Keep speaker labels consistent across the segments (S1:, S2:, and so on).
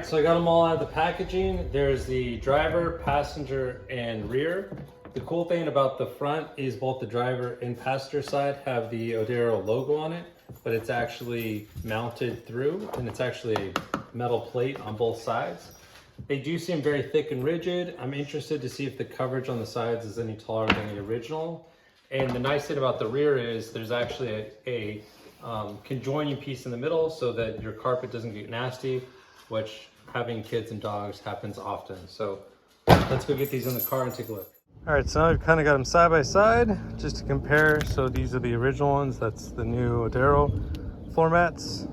S1: right, so I got them all out of the packaging. There's the driver, passenger, and rear. The cool thing about the front is both the driver and passenger side have the Oedro logo on it, but it's actually mounted through, and it's actually a metal plate on both sides. They do seem very thick and rigid. I'm interested to see if the coverage on the sides is any taller than the original. And the nice thing about the rear is there's actually a conjoining piece in the middle so that your carpet doesn't get nasty, which having kids and dogs happens often. So let's go get these in the car and take a look. All right, so now we've kind of got them side by side just to compare. So these are the original ones. That's the new Oedro floor mats.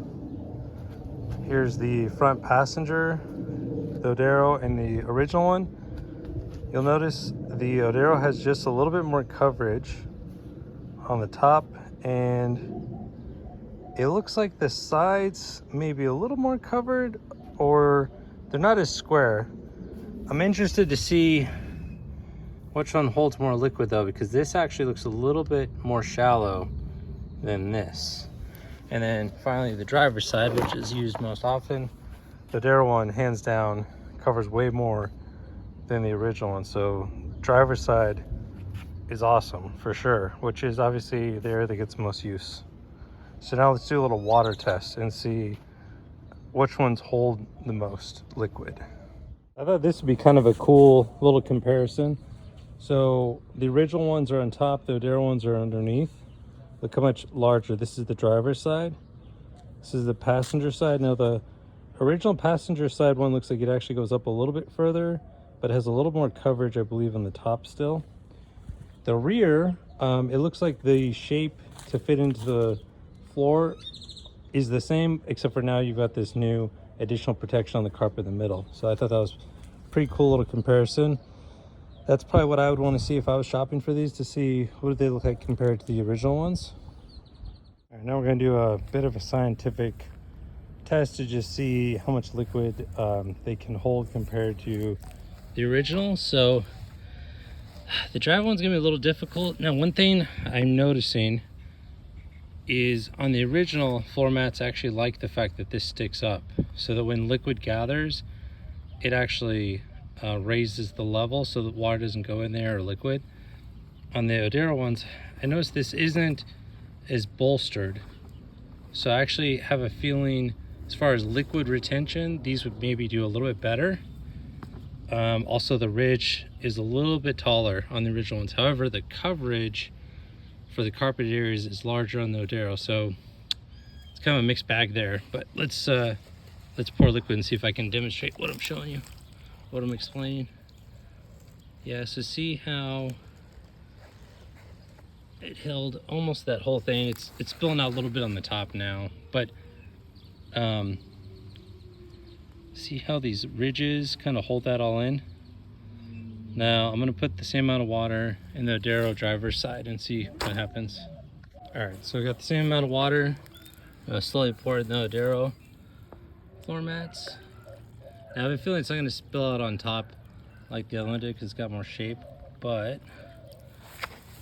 S1: Here's the front passenger, the Oedro, and the original one. You'll notice the Oedro has just a little bit more coverage on the top, and it looks like the sides may be a little more covered, or they're not as square. I'm interested to see which one holds more liquid though, because this actually looks a little bit more shallow than this. And then finally the driver's side, which is used most often. The Oedro one, hands down, covers way more than the original one. So driver's side is awesome for sure, which is obviously the area that gets most use. So now let's do a little water test and see which ones hold the most liquid. I thought this would be kind of a cool little comparison. So the original ones are on top, the Oedro ones are underneath. Look how much larger. This is the driver's side. This is the passenger side. Now the original passenger side one looks like it actually goes up a little bit further, but it has a little more coverage, I believe, on the top still. The rear, it looks like the shape to fit into the floor is the same, except for now you've got this new additional protection on the carpet in the middle. So I thought that was a pretty cool little comparison. That's probably what I would want to see if I was shopping for these, to see what do they look like compared to the original ones. All right, now we're going to do a bit of a scientific test to just see how much liquid they can hold compared to the original. So the drive one's gonna be a little difficult. Now, one thing I'm noticing is on the original floor mats, I actually like the fact that this sticks up so that when liquid gathers, it actually raises the level so that water doesn't go in there or liquid. On the Oedro ones, I noticed this isn't as bolstered. So I actually have a feeling as far as liquid retention, these would maybe do a little bit better. Also the ridge is a little bit taller on the original ones. However, the coverage for the carpet areas is larger on the Oedro, so it's kind of a mixed bag there. But let's pour liquid and see if I can demonstrate what I'm showing you, what I'm explaining. Yeah, so see how it held almost that whole thing. It's spilling out a little bit on the top now, but see how these ridges kind of hold that all in. Now I'm gonna put the same amount of water in the Oedro driver's side and see what happens. All right, so we got the same amount of water. Slowly pour it in the Oedro floor mats. Now I have a feeling it's not gonna spill out on top like the other one did because it's got more shape, but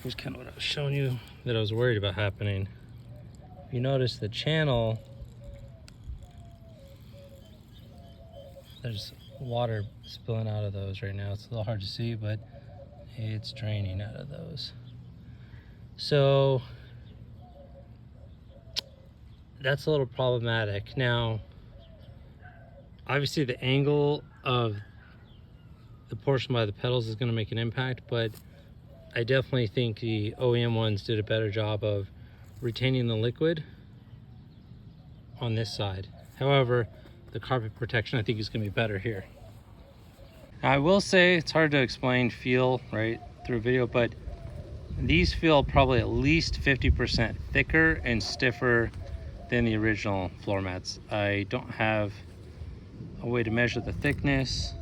S1: here's kind of what I was showing you that I was worried about happening. You notice the channel, there's water spilling out of those right now. It's a little hard to see, but it's draining out of those. So that's a little problematic. Now, obviously the angle of the portion by the pedals is going to make an impact, but I definitely think the OEM ones did a better job of retaining the liquid on this side. However, the carpet protection I think is going to be better here. Now, I will say it's hard to explain feel right through a video, but these feel probably at least 50% thicker and stiffer than the original floor mats. I don't have a way to measure the thickness,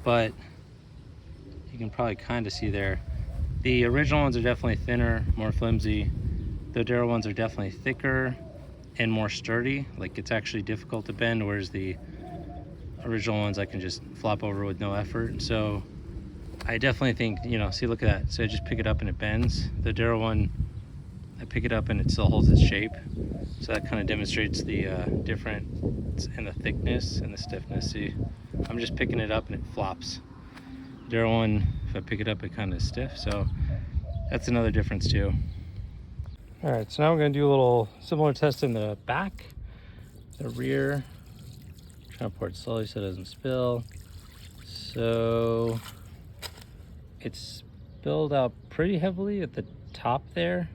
S1: but you can probably kind of see there. The original ones are definitely thinner, more flimsy. The Oedro ones are definitely thicker and more sturdy. Like, it's actually difficult to bend, whereas the original ones I can just flop over with no effort. So I definitely think, you know, see, look at that. So I just pick it up and it bends. The Oedro one, I pick it up and it still holds its shape. So that kind of demonstrates the difference in the thickness and the stiffness. See, I'm just picking it up and it flops. The one, if I pick it up, it kind of stiff. So that's another difference too. All right, so now we're gonna do a little similar test in the back, the rear. Trying to pour it slowly so it doesn't spill. So it's spilled out pretty heavily at the top there.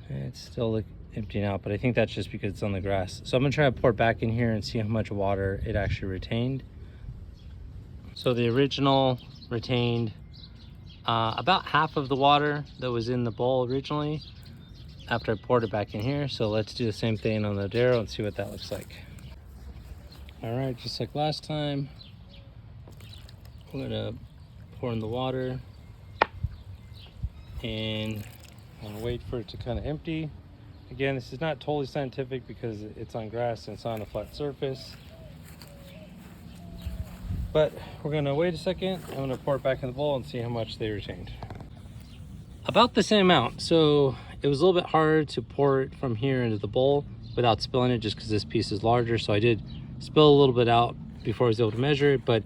S1: It's still like emptying out, but I think that's just because it's on the grass. So I'm gonna try to pour it back in here and see how much water it actually retained. So the original retained about half of the water that was in the bowl originally after I poured it back in here. So let's do the same thing on the Oedro and see what that looks like. All right, just like last time, I'm gonna pour in the water and I'm gonna wait for it to kind of empty. Again, this is not totally scientific because it's on grass and it's on a flat surface. But we're gonna wait a second. I'm gonna pour it back in the bowl and see how much they retained. About the same amount. So it was a little bit harder to pour it from here into the bowl without spilling it just because this piece is larger. So I did spill a little bit out before I was able to measure it, but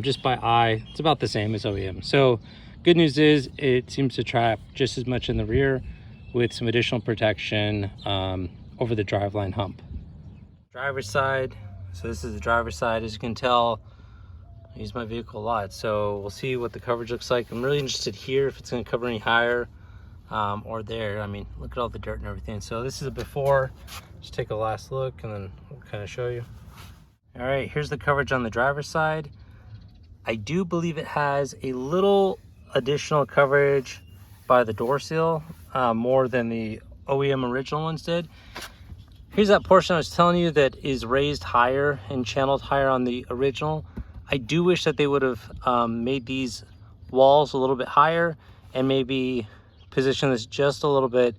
S1: just by eye, it's about the same as OEM. So good news is it seems to trap just as much in the rear with some additional protection over the driveline hump. Driver's side. So this is the driver's side. As you can tell, I use my vehicle a lot, so we'll see what the coverage looks like. I'm really interested here if it's going to cover any higher or there. I mean, look at all the dirt and everything. So this is a before. Just take a last look and then we'll kind of show you. All right, here's the coverage on the driver's side. I do believe it has a little additional coverage by the door seal, more than the OEM original ones did. Here's that portion I was telling you that is raised higher and channeled higher on the original. I do wish that they would have made these walls a little bit higher and maybe position this just a little bit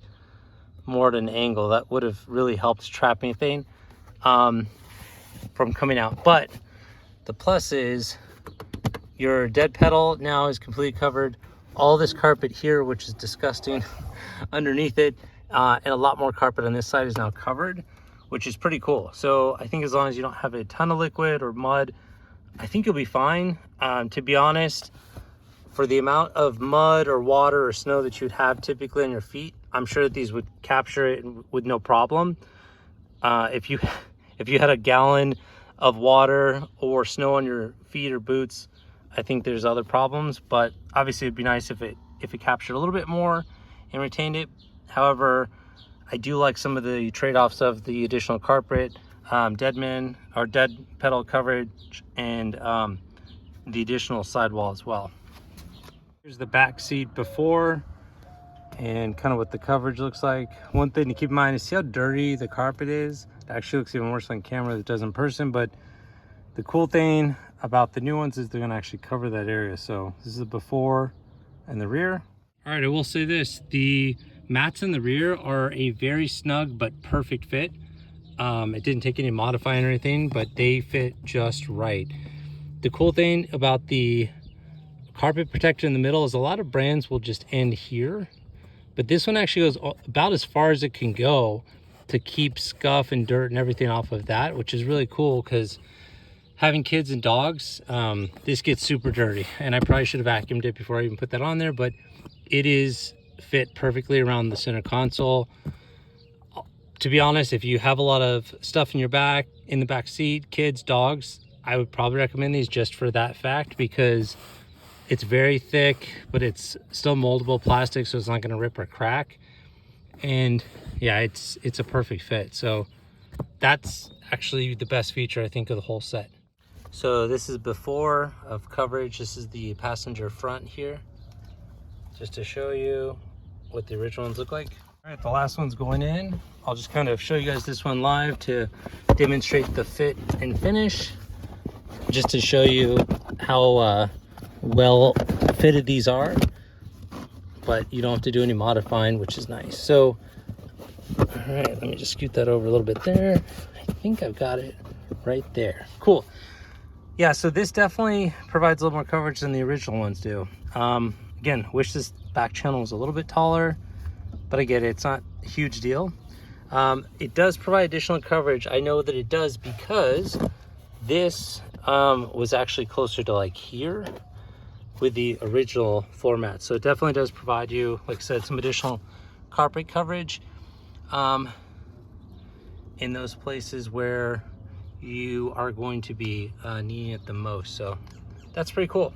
S1: more at an angle. That would have really helped trap anything from coming out. But the plus is your dead pedal now is completely covered. All this carpet here, which is disgusting, underneath it, and a lot more carpet on this side is now covered, which is pretty cool. So I think as long as you don't have a ton of liquid or mud, I think you'll be fine. To be honest, for the amount of mud or water or snow that you'd have typically on your feet, I'm sure that these would capture it with no problem. If you had a gallon of water or snow on your feet or boots, I think there's other problems, but obviously it'd be nice if it captured a little bit more and retained it. However, I do like some of the trade-offs of the additional carpet, dead pedal coverage, and the additional sidewall as well. Here's the back seat before and kind of what the coverage looks like. One thing to keep in mind is see how dirty the carpet is. It actually looks even worse on camera than it does in person, but the cool thing about the new ones is they're going to actually cover that area. So this is the before and the rear. All right, I will say this, the mats in the rear are a very snug but perfect fit. It didn't take any modifying or anything, but they fit just right. The cool thing about the carpet protector in the middle is a lot of brands will just end here, but this one actually goes about as far as it can go to keep scuff and dirt and everything off of that, which is really cool because having kids and dogs, this gets super dirty, and I probably should have vacuumed it before I even put that on there, but it is fit perfectly around the center console. To be honest, if you have a lot of stuff in your back, in the back seat, kids, dogs, I would probably recommend these just for that fact, because it's very thick, but it's still moldable plastic, so it's not going to rip or crack. And yeah, it's a perfect fit. So that's actually the best feature, I think, of the whole set. So this is before of coverage. This is the passenger front here, just to show you what the original ones look like. All right, the last one's going in. I'll just kind of show you guys this one live to demonstrate the fit and finish, just to show you how well fitted these are, but you don't have to do any modifying, which is nice. So, all right, let me just scoot that over a little bit there. I think I've got it right there. Cool. Yeah, so this definitely provides a little more coverage than the original ones do. Again, wish this back channel was a little bit taller, but I get it, it's not a huge deal. It does provide additional coverage. I know that it does because this was actually closer to like here with the original floor mat. So it definitely does provide you, like I said, some additional carpet coverage in those places where you are going to be needing it the most. So that's pretty cool.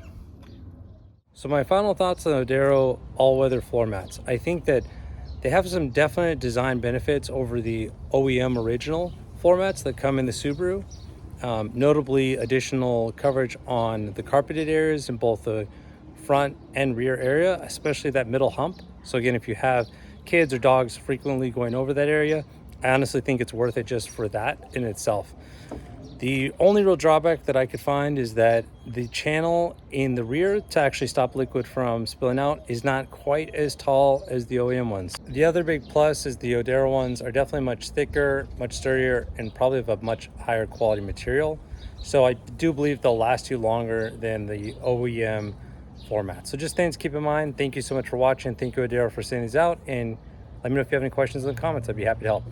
S1: So my final thoughts on Oedro all-weather floor mats. I think that they have some definite design benefits over the OEM original floor mats that come in the Subaru. Notably additional coverage on the carpeted areas in both the front and rear area, especially that middle hump. So again, if you have kids or dogs frequently going over that area, I honestly think it's worth it just for that in itself. The only real drawback that I could find is that the channel in the rear to actually stop liquid from spilling out is not quite as tall as the OEM ones. The other big plus is the Oedro ones are definitely much thicker, much sturdier, and probably of a much higher quality material. So I do believe they'll last you longer than the OEM format. So just things to keep in mind. Thank you so much for watching. Thank you, Oedro, for sending these out. And let me know if you have any questions in the comments. I'd be happy to help.